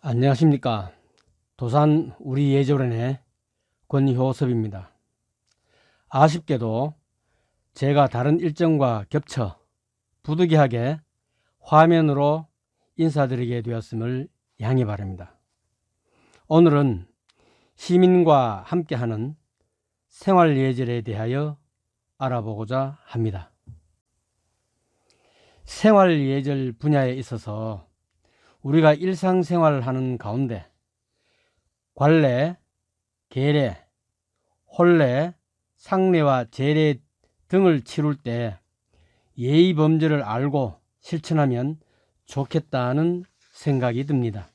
안녕하십니까. 도산 우리 예조련의 권효섭입니다. 아쉽게도 제가 다른 일정과 겹쳐 부득이하게 화면으로 인사드리게 되었음을 양해 바랍니다. 오늘은 시민과 함께하는 생활예절에 대하여 알아보고자 합니다. 생활예절 분야에 있어서 우리가 일상생활하는 가운데 관례, 계례, 혼례, 상례와 제례 등을 치룰 때 예의 범절을 알고 실천하면 좋겠다는 생각이 듭니다.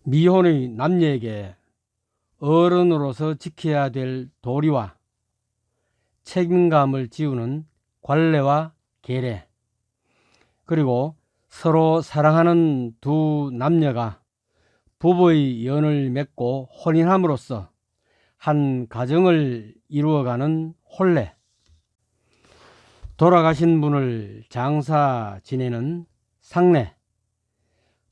미혼의 남녀에게 어른으로서 지켜야 될 도리와 책임감을 지우는 관례와 계례, 그리고 서로 사랑하는 두 남녀가 부부의 연을 맺고 혼인함으로써 한 가정을 이루어가는 혼례, 돌아가신 분을 장사 지내는 상례,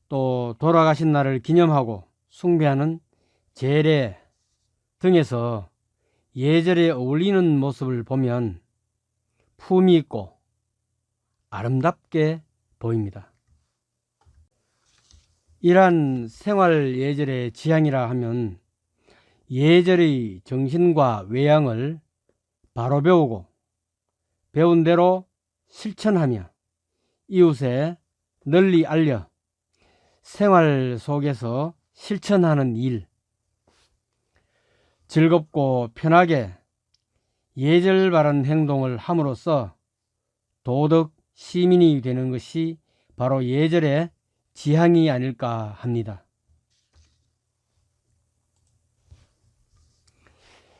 또 돌아가신 날을 기념하고 숭배하는 제례 등에서 예절에 어울리는 모습을 보면 품위 있고 아름답게 보입니다. 이러한 생활 예절의 지향이라 하면 예절의 정신과 외양을 바로 배우고 배운 대로 실천하며 이웃에 널리 알려 생활 속에서 실천하는 일, 즐겁고 편하게 예절 바른 행동을 함으로써 도덕 시민이 되는 것이 바로 예절의 지향이 아닐까 합니다.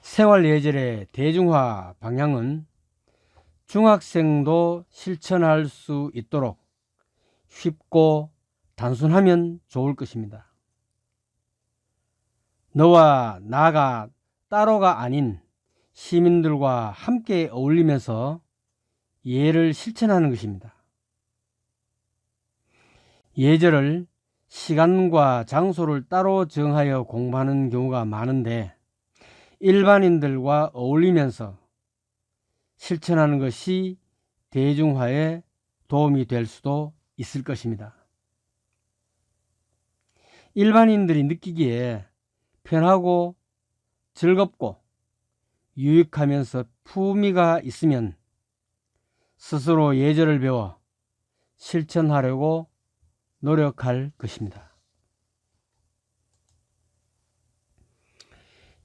생활예절의 대중화 방향은 중학생도 실천할 수 있도록 쉽고 단순하면 좋을 것입니다. 너와 나가 따로가 아닌 시민들과 함께 어울리면서 예를 실천하는 것입니다. 예절을 시간과 장소를 따로 정하여 공부하는 경우가 많은데 일반인들과 어울리면서 실천하는 것이 대중화에 도움이 될 수도 있을 것입니다. 일반인들이 느끼기에 편하고 즐겁고 유익하면서 품위가 있으면 스스로 예절을 배워 실천하려고 노력할 것입니다.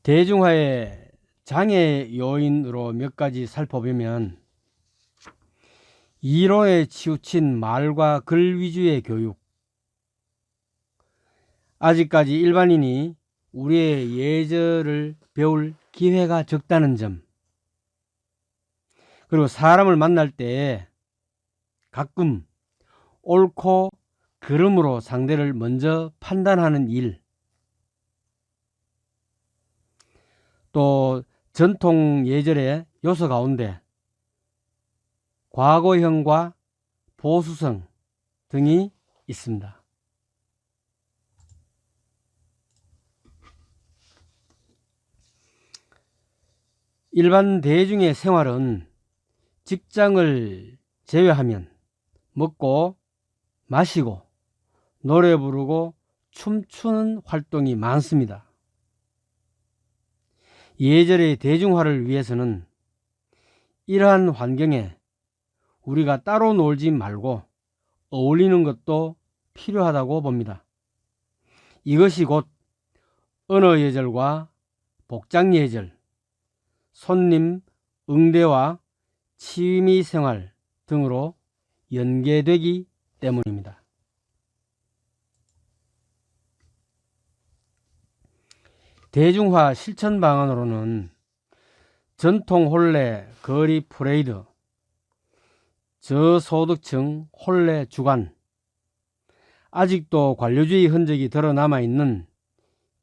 대중화의 장애 요인으로 몇 가지 살펴보면 이론에 치우친 말과 글 위주의 교육, 아직까지 일반인이 우리의 예절을 배울 기회가 적다는 점, 그리고 사람을 만날 때 가끔 옳고 그름으로 상대를 먼저 판단하는 일, 또 전통 예절의 요소 가운데 과거형과 보수성 등이 있습니다. 일반 대중의 생활은 직장을 제외하면 먹고 마시고 노래 부르고 춤추는 활동이 많습니다. 예절의 대중화를 위해서는 이러한 환경에 우리가 따로 놀지 말고 어울리는 것도 필요하다고 봅니다. 이것이 곧 언어 예절과 복장 예절, 손님 응대와 취미 생활 등으로 연계되기 때문입니다. 대중화 실천 방안으로는 전통 혼례 거리 프레이드, 저소득층 혼례 주간, 아직도 관료주의 흔적이 드러 남아있는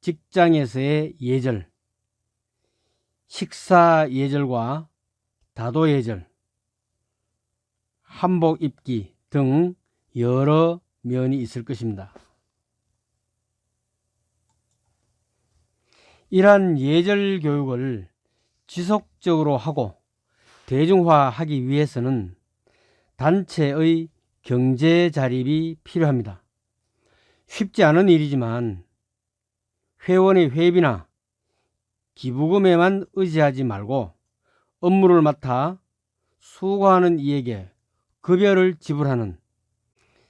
직장에서의 예절, 식사 예절과 다도 예절, 한복 입기 등 여러 면이 있을 것입니다. 이러한 예절 교육을 지속적으로 하고 대중화하기 위해서는 단체의 경제 자립이 필요합니다. 쉽지 않은 일이지만 회원의 회비나 기부금에만 의지하지 말고 업무를 맡아 수고하는 이에게 급여를 지불하는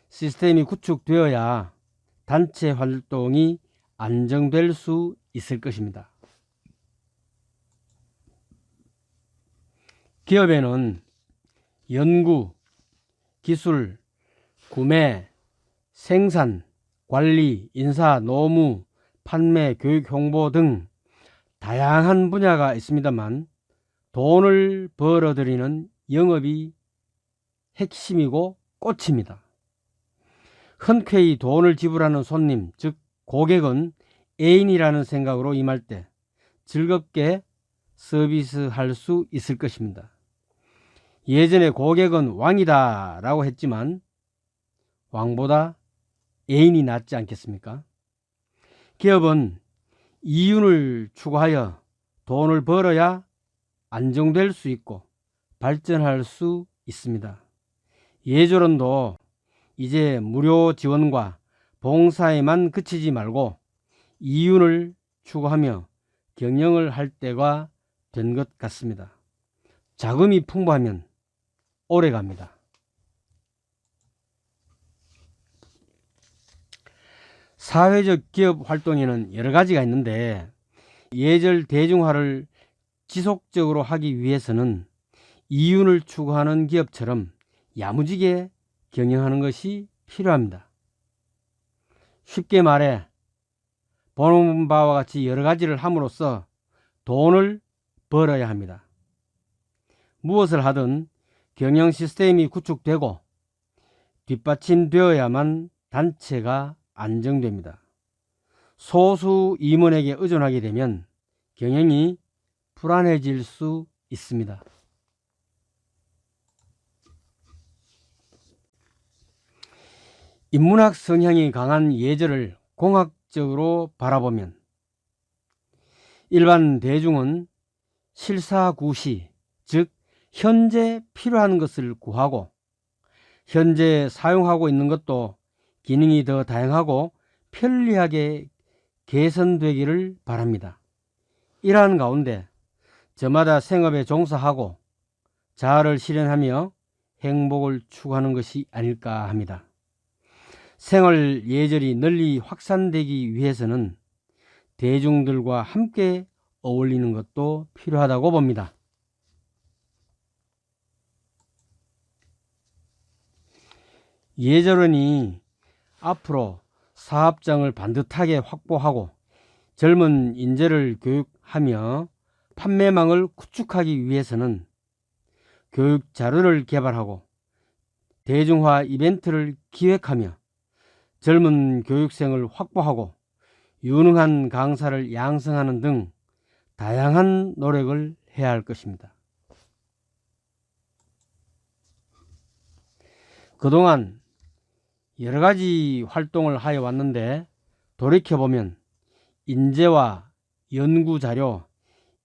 시스템이 구축되어야 단체 활동이 안정될 수 있을 것입니다. 기업에는 연구, 기술, 구매, 생산, 관리, 인사, 노무, 판매, 교육, 홍보 등 다양한 분야가 있습니다만 돈을 벌어들이는 영업이 핵심이고 꽃입니다. 흔쾌히 돈을 지불하는 손님, 즉 고객은 애인이라는 생각으로 임할 때 즐겁게 서비스할 수 있을 것입니다. 예전에 고객은 왕이다 라고 했지만 왕보다 애인이 낫지 않겠습니까? 기업은 이윤을 추구하여 돈을 벌어야 안정될 수 있고 발전할 수 있습니다. 예조론도 이제 무료 지원과 봉사에만 그치지 말고 이윤을 추구하며 경영을 할 때가 된 것 같습니다. 자금이 풍부하면 오래갑니다. 사회적 기업 활동에는 여러 가지가 있는데 예절 대중화를 지속적으로 하기 위해서는 이윤을 추구하는 기업처럼 야무지게 경영하는 것이 필요합니다. 쉽게 말해 보는 바와 같이 여러 가지를 함으로써 돈을 벌어야 합니다. 무엇을 하든 경영 시스템이 구축되고 뒷받침되어야만 단체가 안정됩니다. 소수 임원에게 의존하게 되면 경영이 불안해질 수 있습니다. 인문학 성향이 강한 예절을 공학적으로 바라보면 일반 대중은 실사구시, 즉 현재 필요한 것을 구하고 현재 사용하고 있는 것도 기능이 더 다양하고 편리하게 개선되기를 바랍니다. 이러한 가운데 저마다 생업에 종사하고 자아를 실현하며 행복을 추구하는 것이 아닐까 합니다. 생활 예절이 널리 확산되기 위해서는 대중들과 함께 어울리는 것도 필요하다고 봅니다. 예절원이 앞으로 사업장을 반듯하게 확보하고 젊은 인재를 교육하며 판매망을 구축하기 위해서는 교육 자료를 개발하고 대중화 이벤트를 기획하며 젊은 교육생을 확보하고 유능한 강사를 양성하는 등 다양한 노력을 해야 할 것입니다. 그동안 여러 가지 활동을 하여 왔는데 돌이켜보면 인재와 연구자료,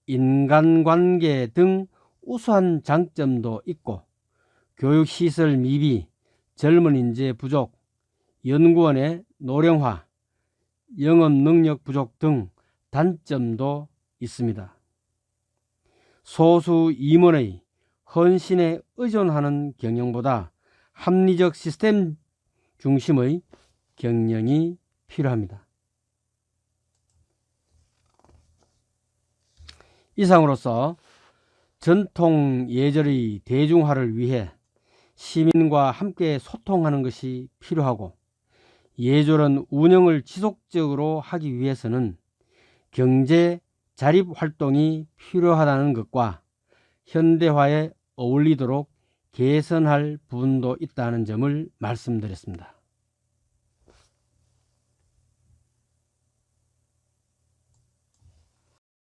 인간관계 등 우수한 장점도 있고 교육시설 미비, 젊은 인재 부족, 연구원의 노령화, 영업능력 부족 등 단점도 있습니다. 소수 임원의 헌신에 의존하는 경영보다 합리적 시스템 중심의 경영이 필요합니다. 이상으로서 전통 예절의 대중화를 위해 시민과 함께 소통하는 것이 필요하고 예절원 운영을 지속적으로 하기 위해서는 경제 자립 활동이 필요하다는 것과 현대화에 어울리도록 개선할 부분도 있다는 점을 말씀드렸습니다.